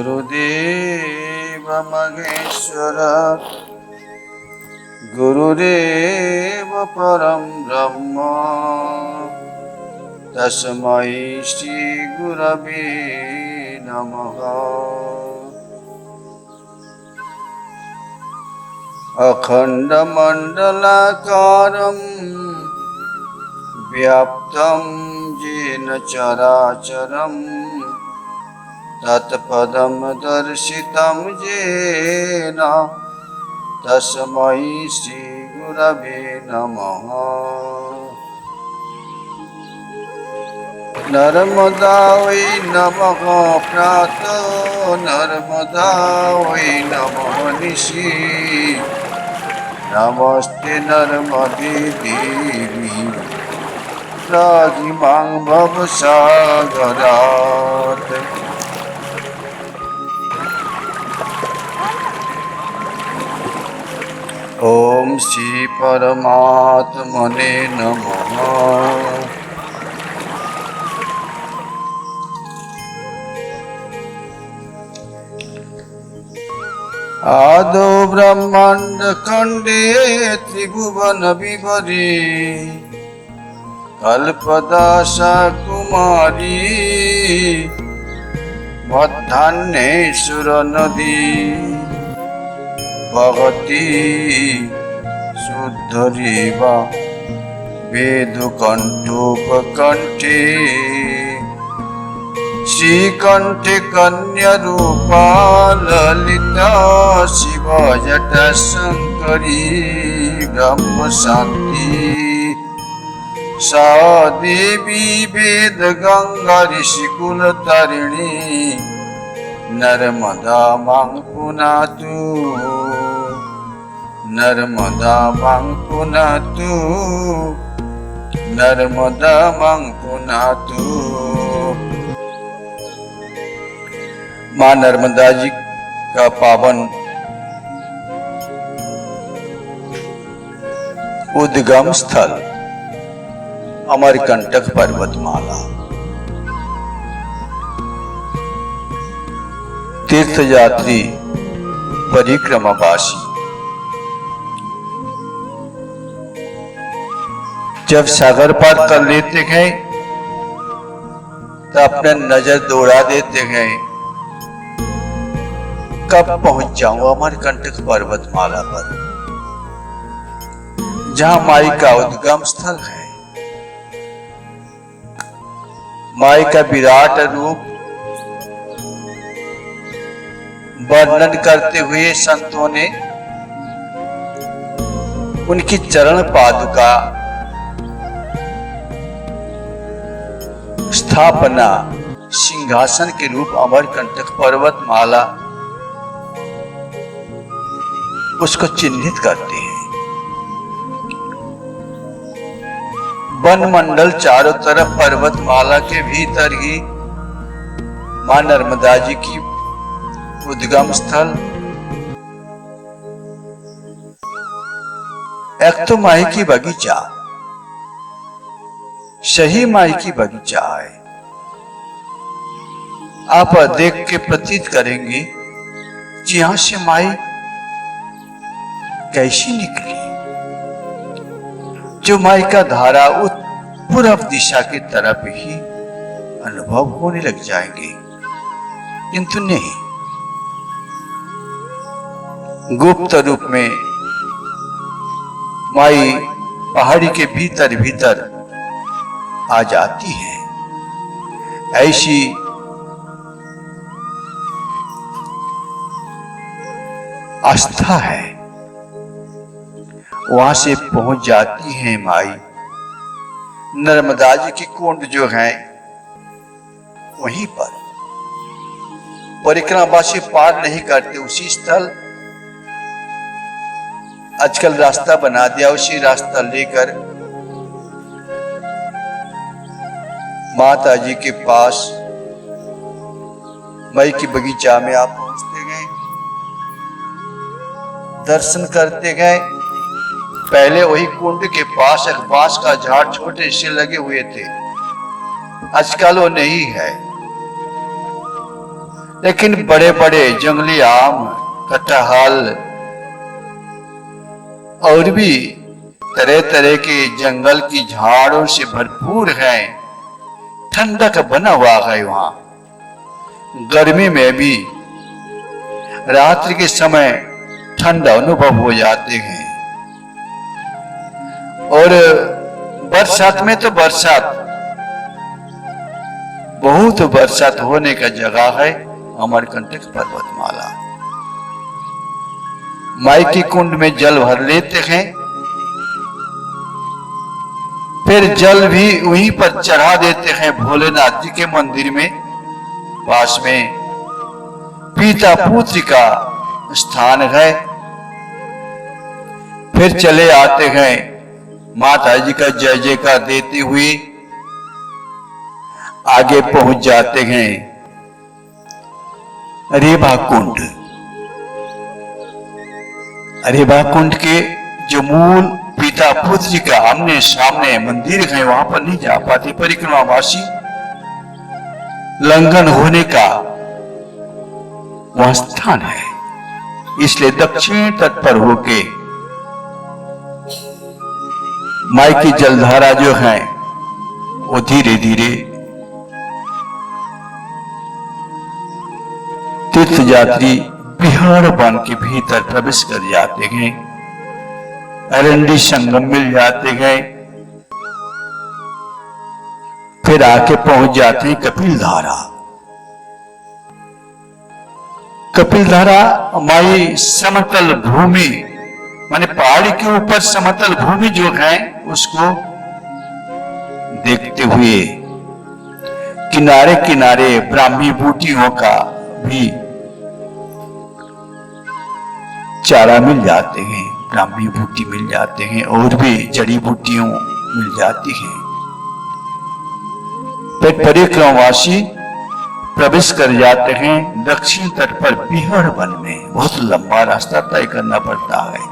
गुरुदेव महेश्वर गुरुरेव परम ब्रह्म तस्मै श्री गुरवे नमः। अखंडमंडलाकारं व्याप्तं येन चराचरं तत्पदं दर्शितं येन तस्मै श्री गुरवे नमः। नर्मदा वै नमः प्रातः नर्मदा वै नमः निशि नमस्ते नर्मदे देवी त्राहि मां भवसागरात्। ओम श्री परमात्मने नमः। आदौ ब्रह्मांड खंडे त्रिभुवन विभरे कल्पदासा कुमारी मध्याह्ने सुर नदी भगति शुद्धरेवा वेदकंठोपकंठे श्रीकंठे कन्या रूपा ललिता शिव जटा शंकरी ब्रह्म शांति सा देवी वेद गंगा ऋषिकुल तारिणी नर्मदा मां पुनातु नर्मदा मां पुनातु नर्मदा मां पुनातु। मां नर्मदा जी का पावन उद्गम स्थल अमरकंटक पर्वतमाला तीर्थयात्री परिक्रमावासी जब सागर पार कर लेते हैं तो अपने नजर दौड़ा देते हैं कब पहुंच जाऊं अमरकंटक पर्वतमाला पर जहां माई का उद्गम स्थल है। माई का विराट रूप वर्णन करते हुए संतों ने उनकी चरण पादुका स्थापना सिंहासन के रूप अमरकंटक पर्वतमाला उसको चिन्हित करते हैं। वन मंडल चारों तरफ पर्वतमाला के भीतर ही मां नर्मदा जी की उद्गम स्थल। एक तो माई की बगीचा सही माई की बगीचा है। आप देख के प्रतीत करेंगे कि यहां से माई कैसी निकली। जो माई का धारा पूर्व दिशा की तरफ ही अनुभव होने लग जाएंगे, किंतु नहीं, गुप्त रूप में माई पहाड़ी के भीतर भीतर आ जाती है। ऐसी आस्था है, वहां से पहुंच जाती है माई। नर्मदा जी की कुंड जो है वहीं पर परिक्रमावासी पार नहीं करते उसी स्थल आजकल रास्ता बना दिया, उसी रास्ता लेकर माता जी के पास माई की बगीचा में आप पहुंचते गए, दर्शन करते गए। पहले वही कुंड के पास एक बांस का झाड़ छोटे से लगे हुए थे, आजकल वो नहीं है। लेकिन बड़े बड़े जंगली आम, कटहल और भी तरह तरह के जंगल की झाड़ों से भरपूर है। ठंडक बना हुआ है वहां। गर्मी में भी रात्रि के समय ठंडा अनुभव हो जाते हैं। और बरसात में तो बहुत बरसात होने का जगह है अमरकंटक पर्वतमाला। माई की कुंड में जल भर लेते हैं, फिर जल भी वहीं पर चढ़ा देते हैं भोलेनाथ जी के मंदिर में। पास में पिता पुत्र का स्थान है। फिर चले आते हैं माता जी का जय जयकार देते हुए आगे पहुंच जाते हैं रेवा कुंड। रेवा कुंड के जो मूल पिता पुत्र का आमने सामने मंदिर है वहां पर नहीं जा पाते परिक्रमावासी। लंघन होने का वह स्थान है, इसलिए दक्षिण तट पर होके माई की जलधारा जो है वो धीरे धीरे तीर्थ यात्री बिहार वन के भीतर प्रवेश कर जाते हैं। अरंडी संगम मिल जाते हैं। फिर आके पहुंच जाते हैं कपिल धारा। कपिल धारा माई समतल भूमि माने पहाड़ी के ऊपर समतल भूमि जो है उसको देखते हुए किनारे किनारे ब्राह्मी बूटियों का भी चारा मिल जाते हैं, ब्राह्मी बूटी मिल जाते हैं और भी जड़ी बूटियों मिल जाती हैं। फिर परिक्रमावासी प्रवेश कर जाते हैं दक्षिण तट पर बिहार वन में। बहुत लंबा रास्ता तय करना पड़ता है।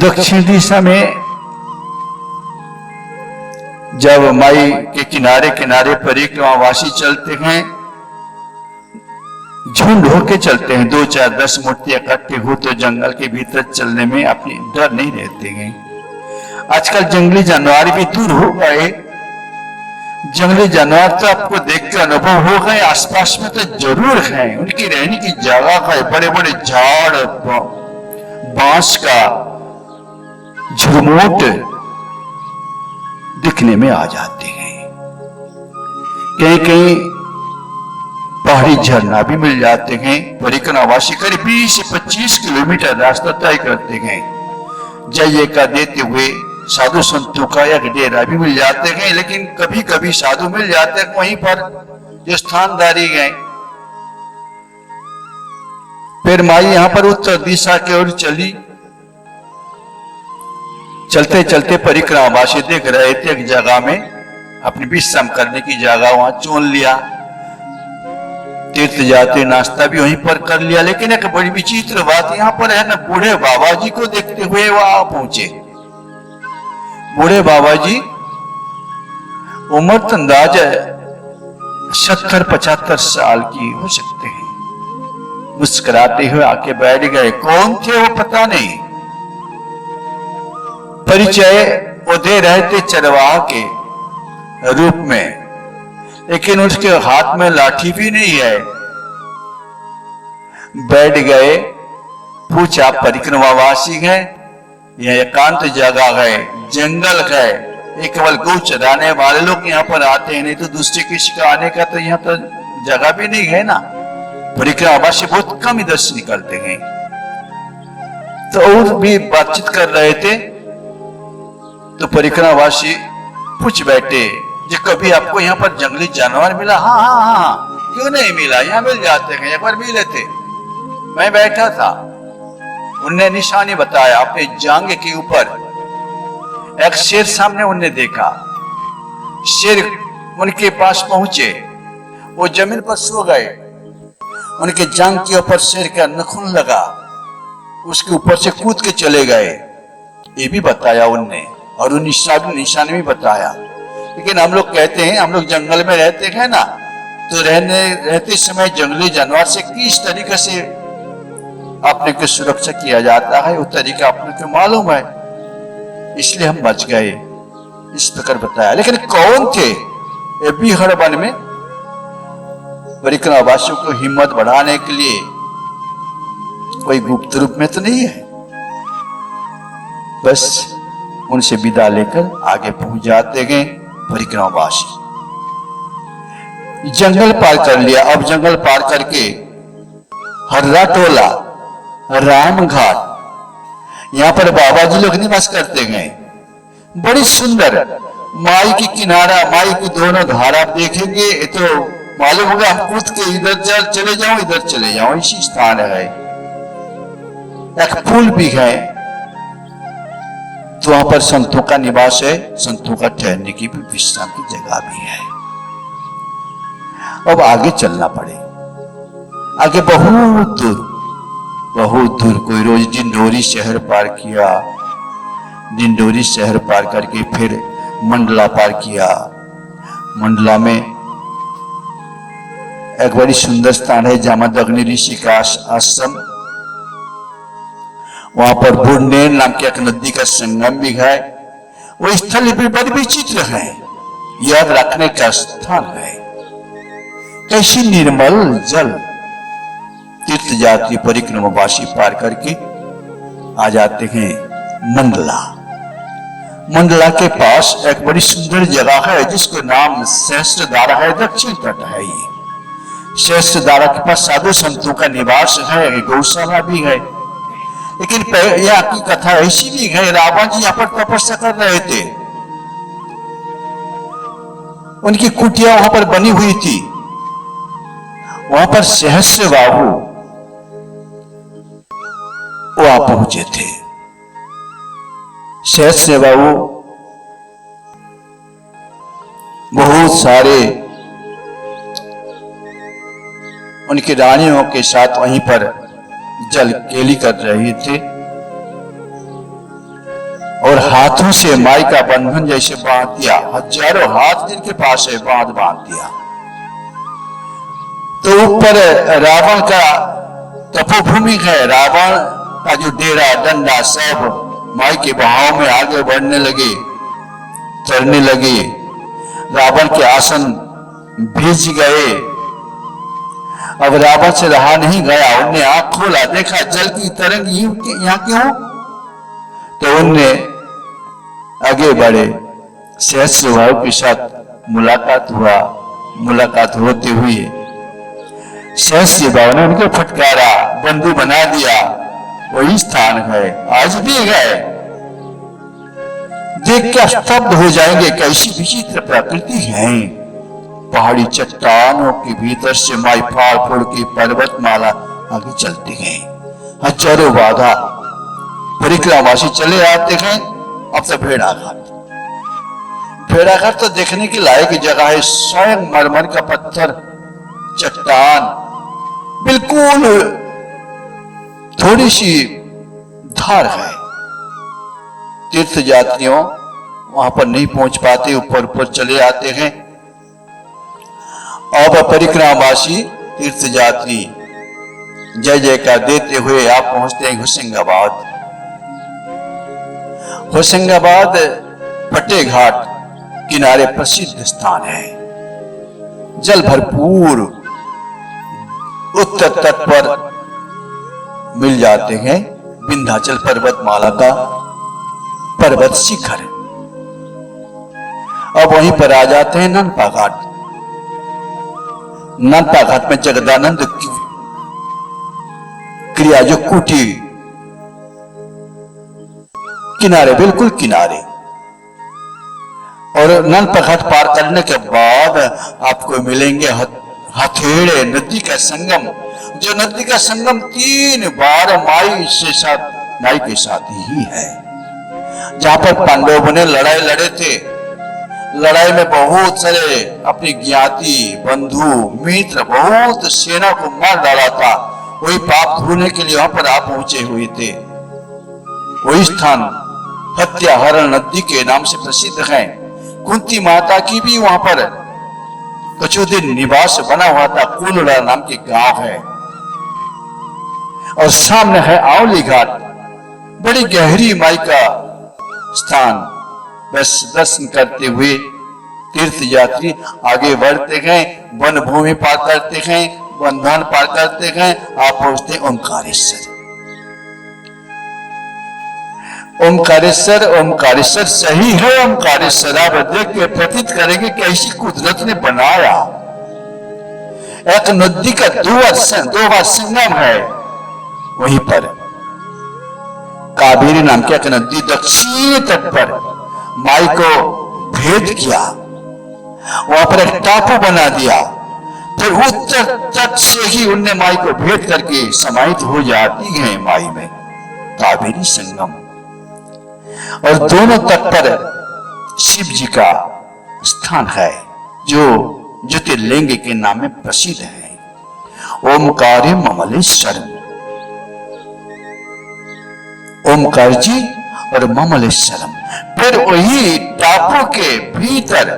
दक्षिण दिशा में जब माई के किनारे किनारे परिक्रमावासी चलते हैं, झुंड होके चलते हैं, 2 4 10 मूर्ति इकट्ठे हो तो जंगल के भीतर चलने में अपनी डर नहीं रहते हैं। आजकल जंगली जानवर भी दूर हो गए। जंगली जानवर तो आपको देख के अनुभव हो गए, आसपास में तो जरूर है, उनकी रहने की जगह है। बड़े बड़े झाड़, बांस का झुरमुट दिखने में आ जाते हैं। कहीं कहीं पहाड़ी झरना भी मिल जाते हैं। परिक्रमावासी करीब 20 से 25 किलोमीटर रास्ता तय करते हैं। जय का देते हुए साधु संतों का एक डेरा भी मिल जाते हैं, लेकिन कभी कभी साधु मिल जाते हैं वहीं पर जो स्थानदारी है। फिर माई यहां पर उत्तर दिशा की ओर चली। चलते चलते परिक्रमावासी देख रहे थे एक जगह में अपनी विश्राम करने की जगह वहां चुन लिया। तीर्थ यात्री नाश्ता भी वहीं पर कर लिया। लेकिन एक बड़ी विचित्र बात यहाँ पर है ना, बूढ़े बाबा जी को देखते हुए वहां पहुंचे। बूढ़े बाबा जी उम्र तो अंदाज 70-75 साल की हो सकते हैं। मुस्कुराते हुए आके बैठ गए। कौन थे वो पता नहीं। परिचय वो दे रहे थे चरवाहा के रूप में, लेकिन उसके हाथ में लाठी भी नहीं है। बैठ गए, पूछा परिक्रमावासी है, यह एकांत जगह है, जंगल है, ये केवल गौ चराने वाले लोग यहाँ पर आते हैं, नहीं तो दूसरे किसी का आने का तो यहाँ तो जगह भी नहीं है ना। परिक्रमावासी बहुत कम इधर से निकलते हैं। तो और भी बातचीत कर रहे थे तो परिक्रमावासी पूछ बैठे, जो कभी आपको यहाँ पर जंगली जानवर मिला? हाँ हाँ हाँ, क्यों नहीं मिला, यहाँ मिल जाते हैं, एक बार मिले थे, मैं बैठा था। उनने निशानी बताया अपने जांघे के ऊपर। एक शेर सामने उनने देखा। शेर उनके पास पहुंचे, वो जमीन पर सो गए। उनके जांघ के ऊपर शेर का नखून लगा, उसके ऊपर से कूद के चले गए। ये भी बताया उनने, और उन निशानी भी बताया। लेकिन हम लोग कहते हैं, हम लोग जंगल में रहते हैं ना, तो रहते समय जंगली जानवर से किस तरीके से अपने को सुरक्षा किया जाता है, वो तरीका अपने को मालूम है, इसलिए हम बच गए, इस प्रकार बताया। लेकिन कौन थे ये बीहड़ वन में? परिक्रमावासियों को हिम्मत बढ़ाने के लिए कोई गुप्त रूप में तो नहीं है, बस उनसे विदा लेकर आगे पहुंच जाते गए परिक्रमावासी। जंगल पार कर लिया। अब जंगल पार करके हर्रा टोला, राम घाट, यहां पर बाबा जी लोग निवास करते गए। बड़ी सुंदर माई की किनारा, माई की दोनों धारा देखेंगे तो मालूम होगा हम कूद के इधर चले जाऊं, इधर चले जाऊं, इसी स्थान है। एक पुल भी है, तो वहां पर संतों का निवास है, संतों का ठहरने की भी, विश्राम की जगह भी है। अब आगे चलना पड़े, आगे बहुत दूर कोई रोज डिंडोरी शहर पार किया, डिंडोरी शहर पार करके फिर मंडला पार किया। मंडला में एक बड़ी सुंदर स्थान है जामदग्नि ऋषि का आश्रम, वहां पर बुढ़नेर नाम की एक नदी का संगम भी है। वो स्थल भी बड़ी विचित्र है, याद रखने का स्थान है। कैसी निर्मल जल, तीर्थ यात्री परिक्रमावासी पार करके आ जाते हैं मंडला। मंडला के पास एक बड़ी सुंदर जगह है जिसका नाम सहस्त्रधारा है, दक्षिण तट है। ये सहस्त्रधारा के पास साधु संतों का निवास है, गौशाला भी है। लेकिन यहाँ की कथा ऐसी भी है, रावण जी यहाँ पर तपस्या कर रहे थे, उनकी कुटिया वहां पर बनी हुई थी। वहां पर सहस्त्र बाहु वहां पहुंचे थे। सहस्त्र बाहु बहुत सारे उनकी रानियों के साथ वहीं पर जल केली कर रहे थे और हाथों से माई का बंधन जैसे बांध दिया। हजारों हाथ जिनके पास है बांध दिया। तो ऊपर रावण का तपोभूमि है, रावण का जो डेरा डंडा सब माई के बहाव में आगे बढ़ने लगे, चढ़ने लगे। रावण के आसन भीज गए। अब रावण से रहा नहीं गया, उनने आंख खोला, देखा जल की तरंग यहाँ क्यों? तो उनने आगे बढ़े, सहस्त्र भाव के साथ मुलाकात होते हुए सहस्त्र भाव ने उनको फटकारा, बंधु बना दिया। वही स्थान है, आज भी है। देख के स्तब्ध हो जाएंगे, कैसी विचित्र प्रकृति है। पहाड़ी चट्टानों के भीतर से माई फाड़ फोड़ की पर्वतमाला आगे चलती है। हजारों बाधा परिक्रमावासी चले आते हैं। अब तो भेड़ाघाट तो देखने की लायक जगह है। स्वयं मरमर का पत्थर, चट्टान, बिल्कुल थोड़ी सी धार है। तीर्थ यात्रियों वहां पर नहीं पहुंच पाते, ऊपर चले आते हैं। अब परिक्रमावासी तीर्थ यात्री जय जयकार देते हुए आप पहुंचते हैं होशंगाबाद। होशंगाबाद फटे घाट किनारे प्रसिद्ध स्थान है। जल भरपूर उत्तर तट पर मिल जाते हैं विंध्याचल पर्वतमाला का पर्वत शिखर। अब वहीं पर आ जाते हैं ननपा घाट। ननपा घाट में जगदानंद क्रिया जो कुटी किनारे, बिल्कुल किनारे। और ननपा घाट पार करने के बाद आपको मिलेंगे हथेड़े नदी का संगम। जो नदी का संगम 3 बार माई के साथ ही है, जहां पर पांडवों ने लड़ाई लड़े थे। लड़ाई में बहुत सारे अपनी ज्ञाति, बंधु, मित्र, बहुत सेना को मार डाला था। वही पाप धोने के लिए वहां पर आप पहुंचे हुए थे। वही स्थान हत्याहरण नदी के नाम से प्रसिद्ध है। कुंती माता की भी वहां पर कुछ दिन निवास बना हुआ था। कुलड़ा नाम के गांव है और सामने है आंवली घाट, बड़ी गहरी माई का स्थान। बस दर्शन करते हुए तीर्थ यात्री आगे बढ़ते गए, वन भूमि पार करते गए, वनधान पार करते गए, आप पहुंचते ओमकारेश्वर। ओमकारेश्वर, ओमकारेश्वर सही है ओमकारेश्वर। आप देख के प्रतीत करेंगे कैसी कुदरत ने बनाया। एक नदी का दो बार संगम है। वहीं पर कावेरी नाम की एक नदी दक्षिणी तट पर माई को भेद किया, वहां पर एक टापू बना दिया। फिर उत्तर तट से ही उनने माई को भेद करके समाहित हो जाती है माई में कावेरी संगम। और दोनों तट पर शिव जी का स्थान है जो ज्योतिर्लिंग के नाम में प्रसिद्ध है। ओमकारे ममलेश्वरम, ओमकार जी और ममलेश्वरम। फिर वही टापू के भीतर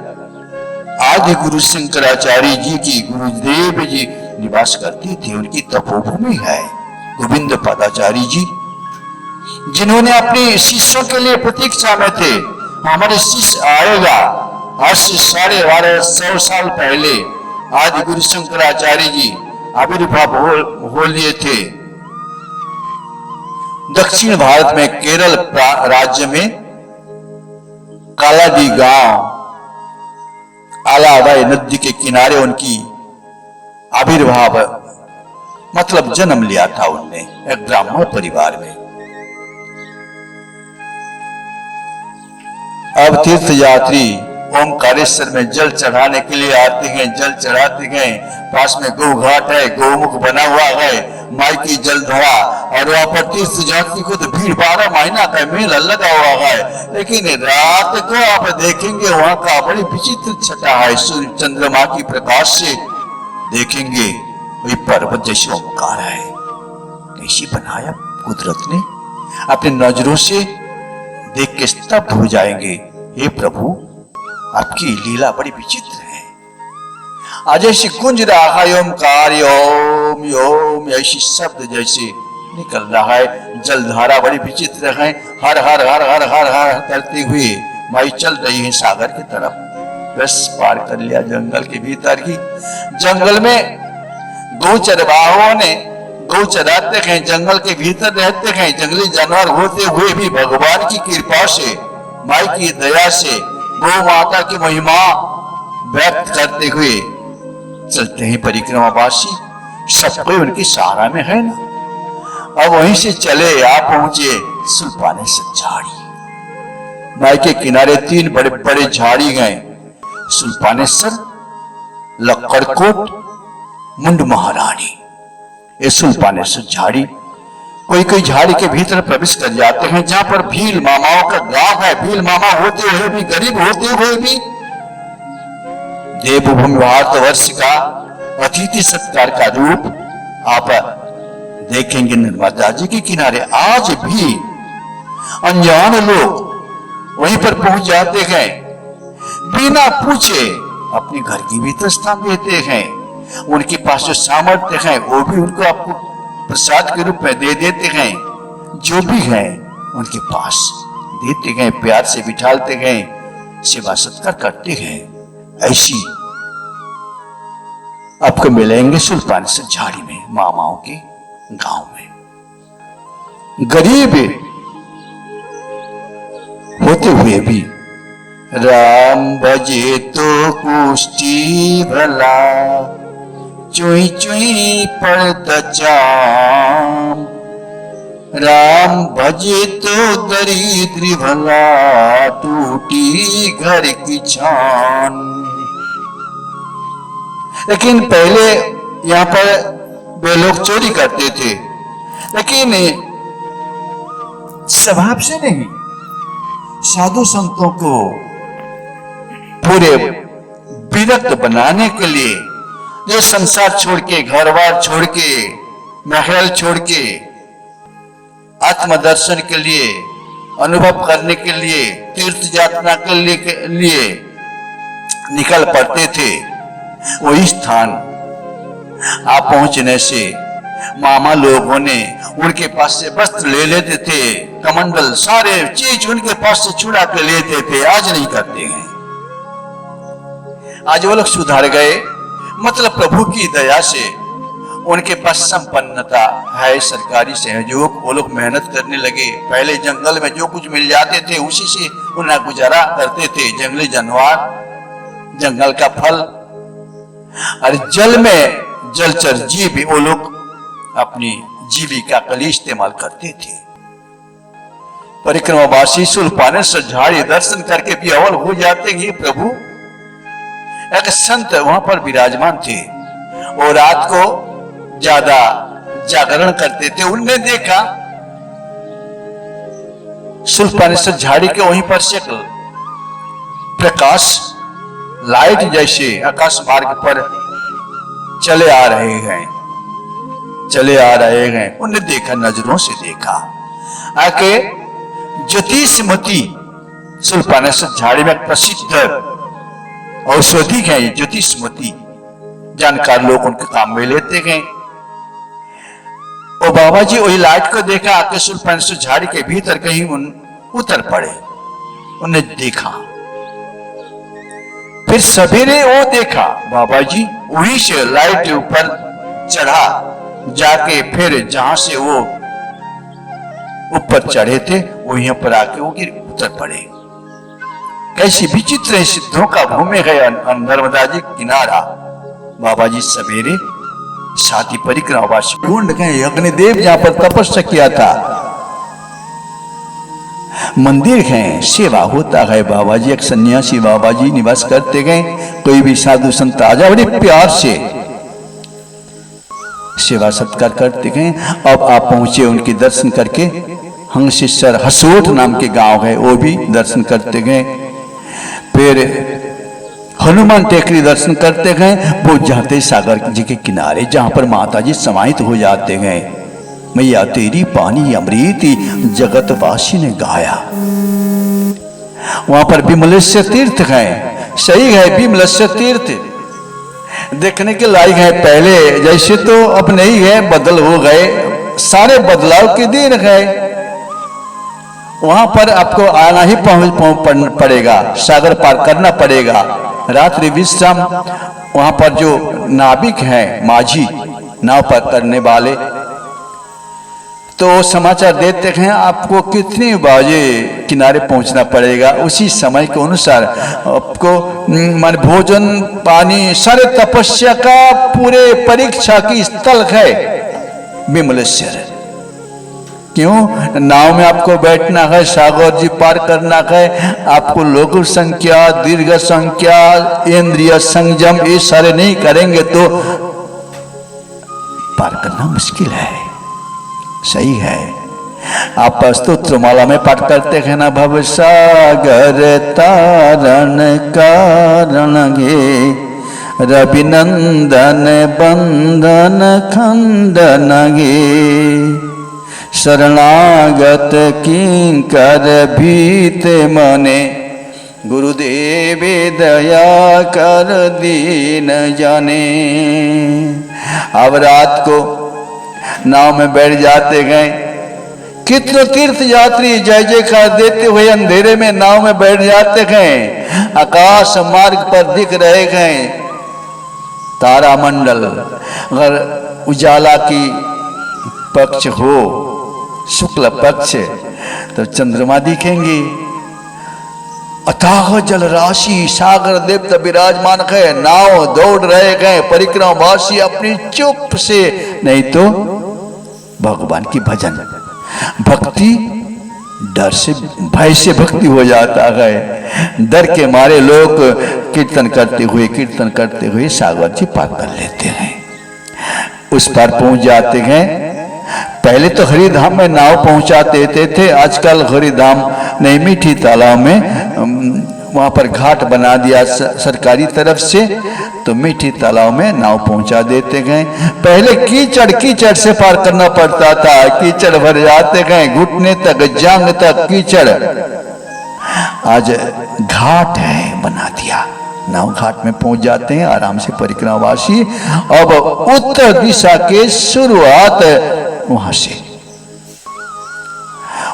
आदि गुरु शंकराचार्य जी की गुरुदेव जी निवास करती थी। उनकी तपोभूमि है। गोविंद पदाचार्य जी जिन्होंने अपने शिष्यों के लिए प्रतीक्षा में थे, हमारे शिष्य आएगा। आज से 1250 साल पहले आदि गुरु शंकराचार्य जी आविर्भाव हो लिए थे। दक्षिण भारत में केरल राज्य में कालाडी गांव आलावाई नदी के किनारे उनकी आविर्भाव मतलब जन्म लिया था उनने एक ब्राह्मण परिवार में। अब तीर्थ यात्री ओमकारेश्वर में जल चढ़ाने के लिए आते हैं, जल चढ़ाते हैं। पास में गौ घाट है, गौमुख बना हुआ है, माई की जलधरा। और वहां पर तीर्थ यात्री को तो भीड़ 12 महीना का मेला लगा हुआ है। लेकिन रात को आप देखेंगे वहां का बड़ी विचित्र छटा है। सूर्य चंद्रमा की प्रकाश से देखेंगे वही पर्वत जैसे ओमकार है। कैसी बनाया कुदरत ने, अपनी नजरों से देख के स्तब्ध हो जाएंगे। हे प्रभु, आपकी लीला बड़ी विचित्र है। आज ऐसी गुंज रहा है ओमकार, ओम ओम, ऐसी शब्द जैसे निकल रहा है। जलधारा बड़ी विचित्र है। हर हर हर हर हर हर करते हुए माई चल रही है सागर की तरफ। बस पार कर लिया जंगल के भीतर ही। जंगल में गौ चरवाहों ने गौ चराते हैं, जंगल के भीतर रहते हैं। जंगली जानवर होते हुए भी भगवान की कृपा से, माई की दया से गौ माता की महिमा व्यक्त करते हुए चलते हैं परिक्रमावासी। सब कोई उनकी सहारा में है ना। अब वहीं से चले आप पहुंचे सुल्पानेश्वर झाड़ी। माई के किनारे 3 बड़े बड़े झाड़ी गए, सुल्पानेश्वर, लक्कड़कोट, मुंड महारानी। ये सुल्पानेश्वर झाड़ी, कोई झाड़ी के भीतर प्रवेश कर जाते हैं जहां पर भील मामाओं का गांव है। भील मामा होते हुए भी, गरीब होते हुए भी देवभूमि भारतवर्ष का अतिथि सत्कार का रूप आप देखेंगे। नर्मदा जी के किनारे आज भी अनजान लोग वहीं पर पहुंच जाते हैं, बिना पूछे अपने घर की भीतर स्थान देते हैं। उनके पास जो सामर्थ्य है वो भी उनको आपको प्रसाद के रूप में दे देते हैं। जो भी है उनके पास देते हैं, प्यार से बिठाते हैं, सेवा सत्कार करते हैं। ऐसी आपको मिलेंगे सुल्तानेश्वर झाड़ी में, मामाओं के गांव में। गरीब होते हुए भी राम भजे तो पुष्टि भला, चुई चुई पड़ता चाम। राम भजे तो दरिद्र भला, टूटी घर की छान। लेकिन पहले यहाँ पर वे लोग चोरी करते थे, लेकिन स्वभाव से नहीं। साधु संतों को पूरे विरक्त बनाने के लिए, जो संसार छोड़ के, घर बार छोड़ के, महल छोड़ के, आत्मदर्शन के लिए, अनुभव करने के लिए, तीर्थ यात्रा के लिए निकल पड़ते थे। वही स्थान आप पहुंचने से मामा लोगों ने उनके पास से वस्त्र ले लेते थे, कमंडल सारे चीज उनके पास से छुड़ा के लेते थे। आज नहीं करते हैं। आज वो लोग सुधर गए, मतलब प्रभु की दया से उनके पास संपन्नता है, सरकारी सहयोग, वो लोग मेहनत करने लगे। पहले जंगल में जो कुछ मिल जाते थे उसी से उन्हें गुजारा करते थे। जंगली जानवर, जंगल का फल और जल में जलचर जीव भी वो लोग अपनी जीविका के लिए इस्तेमाल करते थे। परिक्रमावासी शूलपाणेश्वर झाड़ी दर्शन करके भी अवल हो जाते हैं। प्रभु, एक संत वहां पर विराजमान थे और रात को ज्यादा जागरण करते थे। उनने देखा शूलपाणेश्वर झाड़ी के वहीं पर से प्रकाश लाइट जैसे आकाश मार्ग पर चले आ रहे हैं। उन्हें देखा, नजरों से देखा। आके ज्योतिषमती शूलपाणेश्वर झाड़ी में प्रसिद्ध औषधि है ज्योतिषमती, जानकार लोग उनके काम में लेते हैं। और बाबा जी वही लाइट को देखा, आके शूलपाणेश्वर झाड़ी के भीतर कहीं उतर पड़े। उन्हें देखा, फिर सवेरे वो देखा बाबा जी वहीं से लाइट के ऊपर चढ़ा जाके, फिर जहां से वो ऊपर चढ़े थे वहीं पर आके वो उतर पड़े। कैसी विचित्र सिद्धों का भूमि है नर्मदा जी किनारा। बाबा जी सवेरे साथी परिक्रमावासी ढूंढ गए। अग्निदेव जहां पर तपस्या किया था, मंदिर है, सेवा होता है। बाबा जी एक सन्यासी बाबा जी निवास करते गए। कोई भी साधु संत आ जाए बड़े प्यार से सेवा सत्कार करते गए। अब आप पहुंचे, उनके दर्शन करके हंसेश्वर हसोट नाम के गांव है, वो भी दर्शन करते गए। फिर हनुमान टेकरी दर्शन करते गए। वो जाते सागर जी के किनारे जहां पर माता जी समाहित हो जाते गए। मैया तेरी पानी अमृत जगतवासी ने गाया। वहां पर विमलेश्वर तीर्थ है, सही है, विमलेश्वर तीर्थ देखने के लायक है। पहले जैसे तो अब नहीं है, बदल हो गए, सारे बदलाव के दिन है। वहां पर आपको आना ही पड़ेगा, सागर पार करना पड़ेगा। रात्रि विश्राम वहां पर जो नाविक हैं, माझी नाव पर करने वाले, तो समाचार देते हैं आपको कितने बजे किनारे पहुंचना पड़ेगा। उसी समय के अनुसार आपको मान भोजन पानी सारे तपस्या का पूरे परीक्षा की स्थल है विमलेश्वर। क्यों? नाव में आपको बैठना है, सागर जी पार करना है। आपको लघु संख्या, दीर्घ संख्या, इंद्रिय संयम ये सारे नहीं करेंगे तो पार करना मुश्किल है। सही है। आप स्तोत्र माला में पाठ करते हैं ना, भव सागर तारण कारण गे, रविनंदन बंधन खंडन गे, शरणागत किंकर भीत मने, गुरुदेव दया कर दीन जाने। अब रात को नाव में बैठ जाते गए। कितने तीर्थ यात्री जय जयकार देते हुए अंधेरे में नाव में बैठ जाते गए। आकाश मार्ग पर दिख रहे गए तारा मंडल। अगर उजाला की पक्ष हो, शुक्ल पक्ष, तो चंद्रमा दिखेंगे। अथाह जल राशि सागर देवता विराजमान है। नाव दौड़ रहे गए, परिक्रमावासी अपनी चुप से, नहीं तो भगवान की भजन भक्ति, डर से भय से भक्ति हो जाता है। डर के मारे लोग कीर्तन करते हुए सागर जी पार कर लेते हैं। उस पार पहुंच जाते हैं। पहले तो हरिधाम में नाव पहुंचा देते थे, आजकल हरिधाम नहीं, मीठी तालाब में वहां पर घाट बना दिया सरकारी तरफ से, तो मीठी तालाब में नाव पहुंचा देते गए। पहले कीचड़ से पार करना पड़ता था, कीचड़ भर जाते गए, घुटने तक, जांग तक कीचड़। आज घाट है बना दिया, नाव घाट में पहुंच जाते हैं आराम से परिक्रमावासी। अब उत्तर दिशा के शुरुआत वहां से,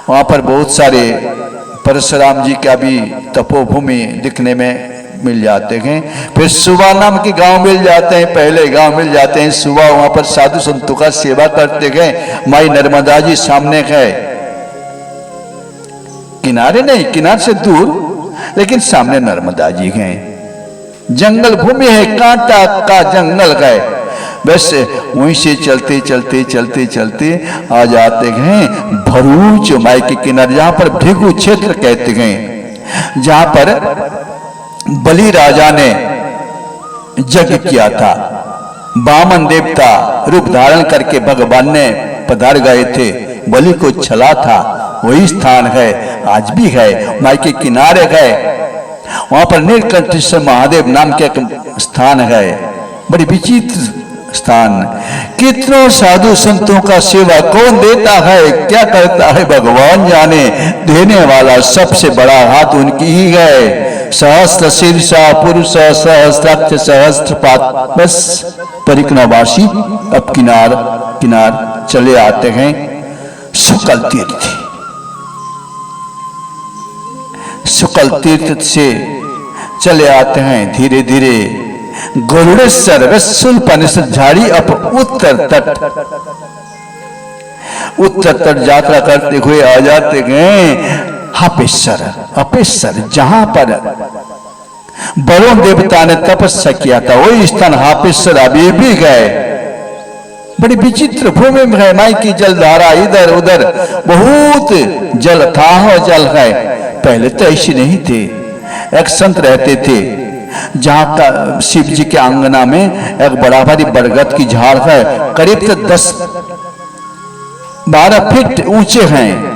वहां पर बहुत सारे परशुराम जी का भी तपोभूमि दिखने में मिल जाते हैं। फिर सुबह नाम के गांव मिल जाते हैं, पहले गांव मिल जाते हैं सुबह। वहां पर साधु संतों का सेवा करते गए। माई नर्मदा जी सामने गए, किनारे नहीं, किनारे से दूर, लेकिन सामने नर्मदा जी गए। जंगल भूमि है, कांटा का जंगल गए। वैसे वहीं से चलते चलते चलते चलते आ जाते गए भरूच माई के किनारे, जहां पर भृगु क्षेत्र कहते गए, जहां पर बलि राजा ने यज्ञ किया था। वामन देवता रूप धारण करके भगवान ने पधार गए थे, बलि को छला था। वही स्थान है, आज भी है। माई के किनारे गए, वहां पर नीलकंठेश्वर महादेव नाम के एक स्थान है, बड़ी विचित्र स्थान। कितनों साधु संतों का सेवा कौन देता है, क्या करता है, भगवान जाने। देने वाला सबसे बड़ा हाथ उनकी ही है। सहस्त्र शीर्षा पुरुष सहस्त्राक्ष सहस्त्रपाद। बस परिक्रमावासी अब किनार किनार चले आते हैं शुक्ल तीर्थ। शुक्ल तीर्थ से चले आते हैं धीरे धीरे गरुड़ेश्वर रसूलपनिषद झाड़ी अप उत्तर तट यात्रा करते हुए आ जाते गए हापेश्वर अपेश्वर, जहां पर वरुण देवता ने तपस्या किया था। वही स्थान हापेश्वर अभी भी गए। बड़ी विचित्र भूमि में है। माई की जलधारा इधर उधर, बहुत जल था जल है। पहले तो ऐसे नहीं थे। एक संत रहते थे जहां का शिव जी के आंगना में एक बड़ा भारी बरगद की झाड़ है, करीब 10-12 फीट ऊंचे हैं।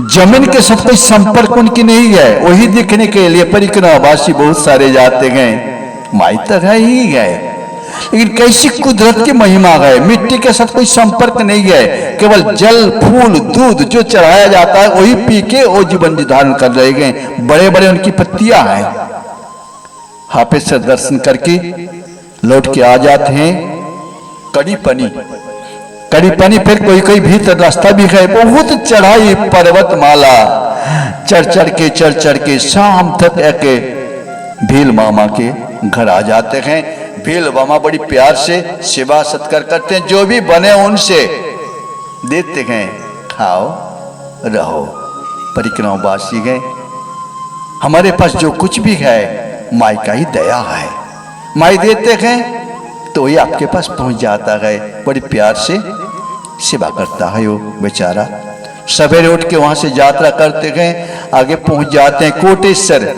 जमीन के साथ कोई संपर्क उनकी नहीं है। वही देखने के लिए परिक्रमावासी बहुत सारे जाते गए। माई तक है ही गए, लेकिन कैसी कुदरत की महिमा है। मिट्टी के साथ कोई संपर्क नहीं है, केवल जल फूल दूध जो चढ़ाया जाता है वही पी के वो जीवन धारण कर रहे गए। बड़े बड़े उनकी पत्तियां हैं। हापेश्वर दर्शन करके लौट के आ जाते हैं कड़ी पनी। फिर कोई कोई भीतर रास्ता भी है, बहुत चढ़ाई पर्वतमाला। चढ़ के शाम तक एक भील मामा के घर आ जाते हैं। भील मामा बड़ी प्यार से सेवा सत्कार करते हैं, जो भी बने उनसे देते हैं, खाओ रहो। परिक्रमावासी गए, हमारे पास जो कुछ भी है माई का ही दया है। माई देते हैं तो ये आपके पास पहुंच जाता है। बड़ी प्यार से सेवा करता है वो बेचारा। सवेरे उठ के वहां से यात्रा करते गए, आगे पहुंच जाते हैं कोटेश्वर।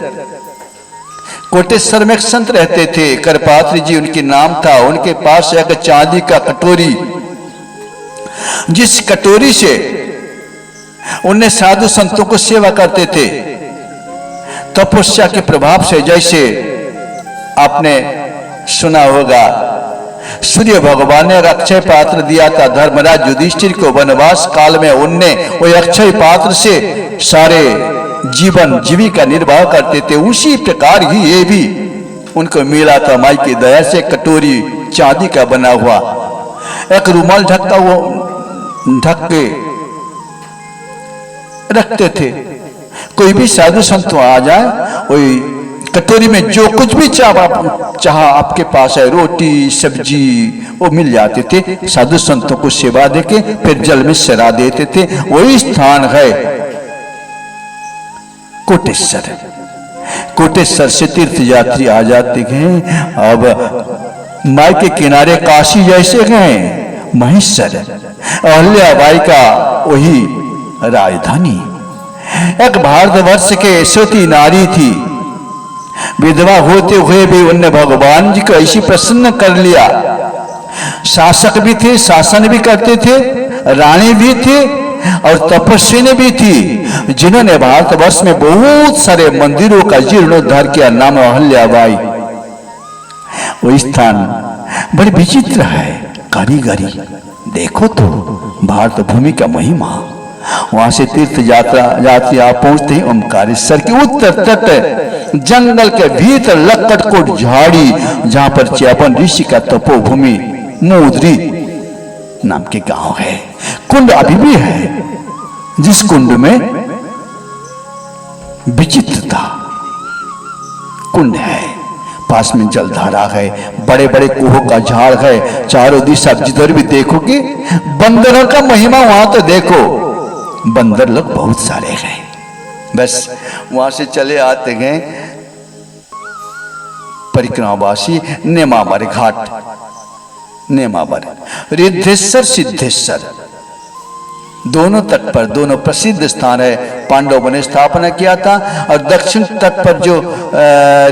कोटेश्वर में एक संत रहते थे, करपात्री जी उनके नाम था। उनके पास एक चांदी का कटोरी, जिस कटोरी से उन्हें साधु संतों को सेवा करते थे। तपस्या के प्रभाव से, जैसे आपने सुना होगा, सूर्य भगवान ने अक्षय पात्र दिया था धर्मराज युधिष्ठिर को वनवास काल में। उनने वो अक्षय पात्र से सारे जीवन जीविका निर्वाह करते थे। उसी प्रकार ही ये भी उनको मिला था माई की दया से। कटोरी चांदी का बना हुआ, एक रुमाल ढकता वो ढक के रखते थे। कोई भी साधु संत आ जाए, वही कटोरी में जो कुछ भी चाह आपके पास है, रोटी सब्जी, वो मिल जाते थे। साधु संतों को सेवा देके फिर जल में सरा देते थे। वही स्थान है कोटेश्वर। कोटेश्वर से तीर्थ यात्री आ जाते हैं। अब माई के किनारे काशी जैसे गए, महेश्वर अहल्याबाई का वही राजधानी। एक भारतवर्ष के सती नारी थी, विधवा होते हुए भी उनने भगवान जी को ऐसी प्रसन्न कर लिया। शासक भी थे, शासन भी करते थे, रानी भी थी और तपस्विनी भी थी, जिन्होंने भारतवर्ष में बहुत सारे मंदिरों का जीर्णोद्धार किया। नाम अहल्याबाई। वो स्थान बड़ी विचित्र है, कारीगरी देखो तो भारत भूमि का महिमा। वहां से तीर्थ यात्री आप पहुंचते हैं ओमकारेश्वर के उत्तर तट जंगल के भीतर लक्कड़कोट झाड़ी, जहां पर च्यापन ऋषि का तपोभूमि मूदरी नाम के गांव है। कुंड अभी भी है, जिस कुंड में विचित्रता कुंड है, पास में जलधारा है, बड़े बड़े कुहों का झाड़ है, चारों दिशा जिधर भी देखोगे बंदरों का महिमा। वहां तो देखो बंदर लोग बहुत सारे हैं। बस वहां से चले आते गए परिक्रमावासी नेमावर घाट, नेमावर रिद्धेश्वर सिद्धेश्वर दोनों तट पर, दोनों प्रसिद्ध स्थान है। पांडवों ने स्थापना किया था, और दक्षिण तट पर जो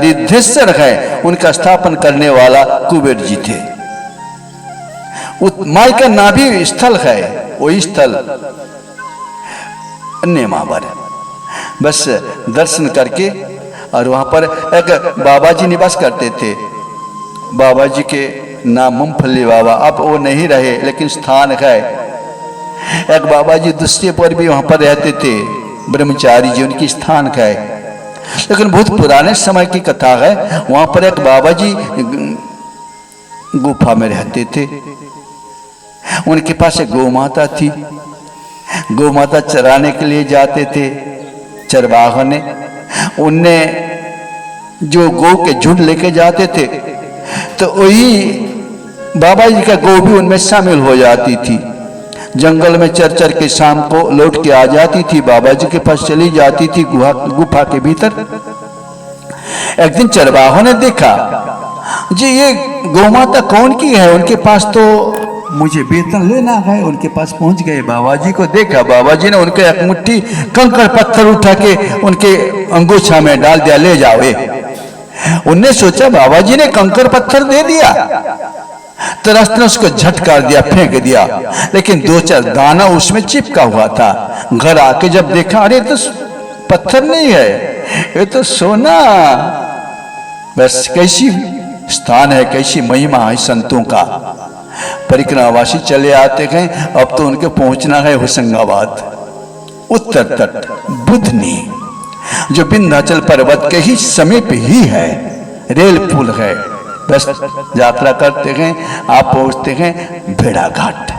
रिद्धेश्वर है उनका स्थापन करने वाला कुबेर जी थे। माई का नाभि स्थल है, वही स्थल नेमावर। बस दर्शन करके, और वहां पर एक बाबा जी निवास करते थे। बाबा जी के नाम मूंगफली बाबा, अब वो नहीं रहे, लेकिन स्थान है। एक बाबा जी दूसरे पर भी वहां पर रहते थे, ब्रह्मचारी जी, उनकी स्थान है। लेकिन बहुत पुराने समय की कथा है। वहां पर एक बाबा जी गुफा में रहते थे। उनके पास एक गौ माता थी। गौ माता चराने के लिए जाते थे चरवाहों ने। उनने जो गौ के झुंड लेके जाते थे, तो वही बाबा जी का गौ भी उनमें शामिल हो जाती थी। जंगल में चर चर के शाम को लौट के आ जाती थी, बाबा जी के पास चली जाती थी गुफा के भीतर। एक दिन चरवाहों ने देखा, जी ये गौ माता कौन की है, उनके पास तो मुझे वेतन लेना है। उनके पास पहुंच गए, बाबा जी को देखा। बाबा जी ने उनके एक मुट्ठी कंकड़ पत्थर उठा के उनके अंगोछा में डाल दिया, ले जाओ। उनने सोचा बाबा जी ने कंकड़ पत्थर दे दिया, तो रास्ते में उसको झटकार दिया, फेंक दिया। लेकिन दो चार दाना उसमें चिपका हुआ था। घर आके जब देखा, अरे तो पत्थर नहीं है, ये तो सोना। बस कैसी स्थान है, कैसी महिमा है संतों का। परिक्रमावासी चले आते हैं। अब तो उनके पहुंचना है होशंगाबाद, उत्तर तट बुधनी, जो विंध्याचल पर्वत के ही समीप ही है, रेल पुल है। बस यात्रा करते हैं, आप पहुंचते हैं भेड़ाघाट।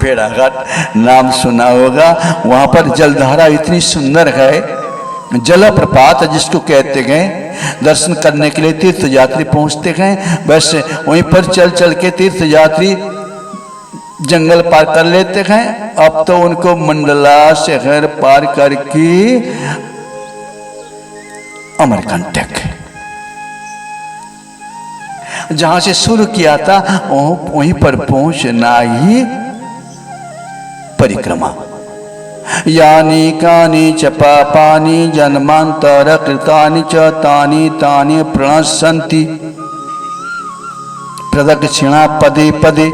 भेड़ाघाट नाम सुना होगा। वहां पर जलधारा इतनी सुंदर है, जलप्रपात जिसको कहते हैं। दर्शन करने के लिए तीर्थ यात्री पहुंचते हैं। बस वहीं पर चल चल के तीर्थ यात्री जंगल पार कर लेते हैं। अब तो उनको मंडला शहर पार करके अमरकंटक, जहां से शुरू किया था वहीं पर पहुंचना ही परिक्रमा। यानी कानि च पापानि जन्मांतर कृतानि च तानि तानि प्रणश्यन्ति प्रदक्षिणा पदे पदे।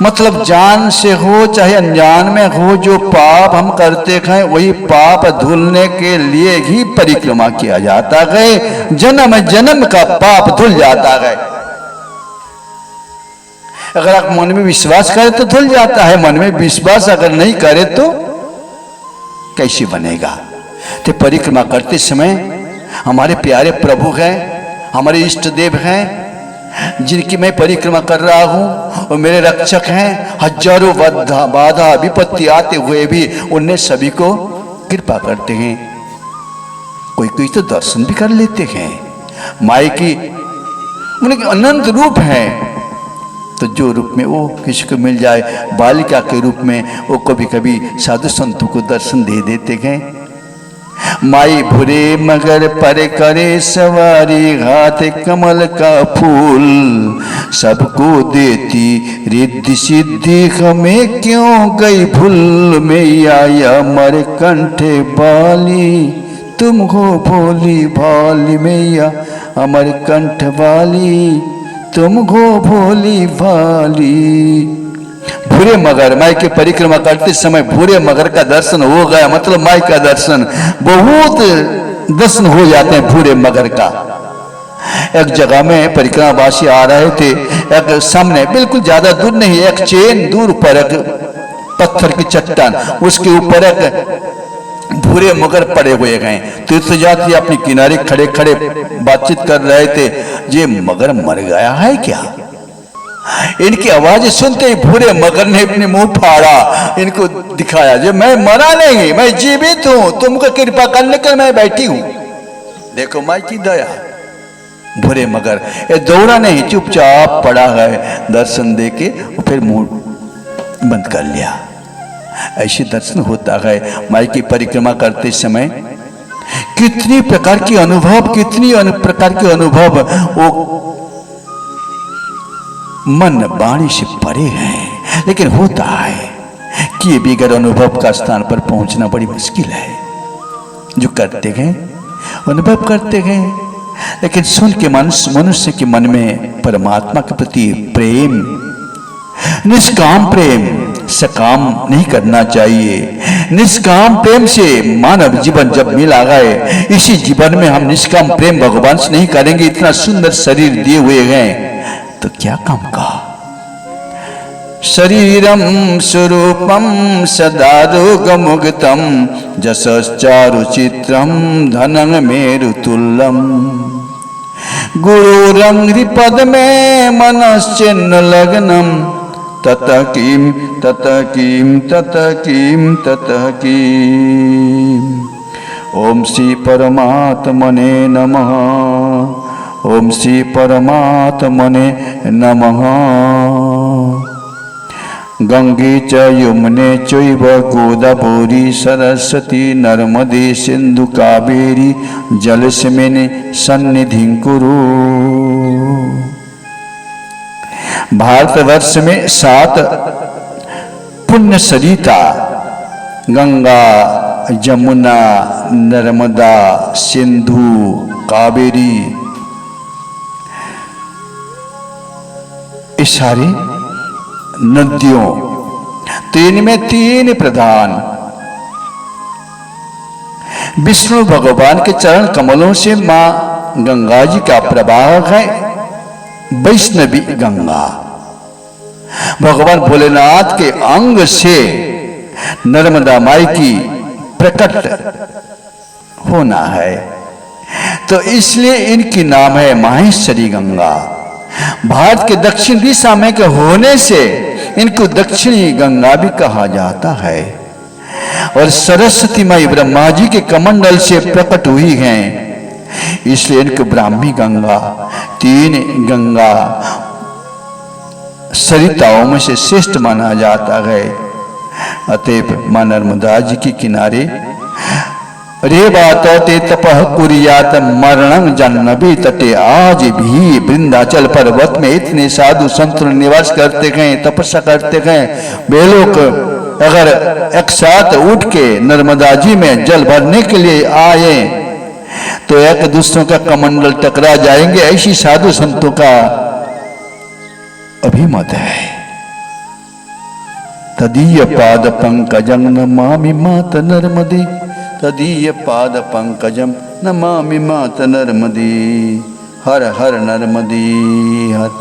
मतलब जान से हो चाहे अनजान में हो, जो पाप हम करते हैं वही पाप धुलने के लिए ही परिक्रमा किया जाता है। जन्म जन्म का पाप धुल जाता है। अगर आप मन में विश्वास करें तो धुल जाता है, मन में विश्वास अगर नहीं करे तो कैसे बनेगा। तो परिक्रमा करते समय हमारे प्यारे प्रभु हैं, हमारे इष्ट देव हैं, जिनकी मैं परिक्रमा कर रहा हूं, और मेरे रक्षक हैं। हजारों बाधा विपत्ति आते हुए भी उन्हें सभी को कृपा करते हैं। कोई कोई तो दर्शन भी कर लेते हैं। माई की उनके अनंत रूप हैं, तो जो रूप में वो किसी को मिल जाए, बालिका के रूप में वो कभी कभी साधु संतों को दर्शन दे देते हैं। माई भूरे मगर पर करे सवारी, हाथ कमल का फूल सबको देती रिद्धि सिद्धि, हमें क्यों गई भूल। मैया अमर कंठे बाली, तुम हो भोली भाली। मैया अमर कंठ वाली, तुम हो भोली भाली। भूरे मगर, माई की परिक्रमा करते समय भूरे मगर का दर्शन हो गया, मतलब माई का दर्शन, बहुत दर्शन हो जाते हैं भूरे मगर का। एक जगह में परिक्रमावासी आ रहे थे, एक सामने बिल्कुल ज्यादा दूर नहीं, एक चेन दूर पर एक पत्थर की चट्टान, उसके ऊपर एक भूरे मगर पड़े हुए गए। तीर्थयात्री अपने किनारे खड़े खड़े बातचीत कर रहे थे, ये मगर मर गया है क्या? इनकी आवाज सुनते ही भूरे मगर ने अपने मुंह फाड़ा, इनको दिखाया जो मैं मरा नहीं, मैं जीवित हूं, तुमको कृपा करने के मैं बैठी हूं। देखो माई की दया। भूरे मगर ये दौड़ा नहीं, चुपचाप पड़ा है, दर्शन देके फिर मुंह बंद कर लिया। ऐसे दर्शन होता है माई की परिक्रमा करते समय। कितनी प्रकार के अनुभव, कितनी प्रकार के अनुभव वो मन वाणी से परे हैं, लेकिन होता है कि बिगड़ अनुभव का स्थान पर पहुंचना बड़ी मुश्किल है। जो करते गए अनुभव करते गए, लेकिन सुन के मनुष्य के मन में परमात्मा के प्रति प्रेम, निष्काम प्रेम, सकाम नहीं करना चाहिए। निष्काम प्रेम से मानव जीवन जब मिला गए, इसी जीवन में हम निष्काम प्रेम भगवान से नहीं करेंगे, इतना सुंदर शरीर दिए हुए हैं तो क्या काम का? शरीरम स्वरूपम सदा रोग मुक्तम जसश्चारु चित्रम धनं मेरुतुल्यम गुरुरंघ्रि पद में मनश्चिन्न लग्नम ततः किम ततः किम ततः किम ततः किम। ओम श्री परमात्मने नमः। ओम श्री परमात्मने नमः। गंगे च यमुने चैव गोदावरी सरस्वती नर्मदे सिंधु कावेरी जलस्मिन् सन्निधिं कुरु। भारतवर्ष में 7 पुण्य सरिता गंगा, यमुना, नर्मदा, सिंधु, कावेरी, ये सारी नदियों, तीन में 3 प्रधान विष्णु भगवान के चरण कमलों से मां गंगा जी का प्रवाह है। वैष्णवी गंगा भगवान भोलेनाथ के अंग से नर्मदा माई की प्रकट होना है, तो इसलिए इनकी नाम है माहेश्वरी गंगा। भारत के दक्षिण दिशा में के होने से इनको दक्षिणी गंगा भी कहा जाता है। और सरस्वती माई ब्रह्मा जी के कमंडल से प्रकट हुई हैं, इसलिए इनको ब्राह्मी गंगा, 3 गंगा सरिताओं में से श्रेष्ठ माना जाता है। अतएव मां नर्मदा जी के किनारे रे बात ते तपह कुरियात मरणं जन्नबी तटे। आज भी वृंदाचल पर्वत में इतने साधु संत निवास करते गए, तपस्या करते गए। वे लोग अगर एक साथ उठ के नर्मदा जी में जल भरने के लिए आए तो एक दूसरों का कमंडल टकरा जाएंगे, ऐसी साधु संतों का अभिमत है। तदीय पाद पंकजं नमामि मात नर्मदे। तदीय पाद पंकजम नमामि मात नर्मदे। हर हर नर्मदे हर।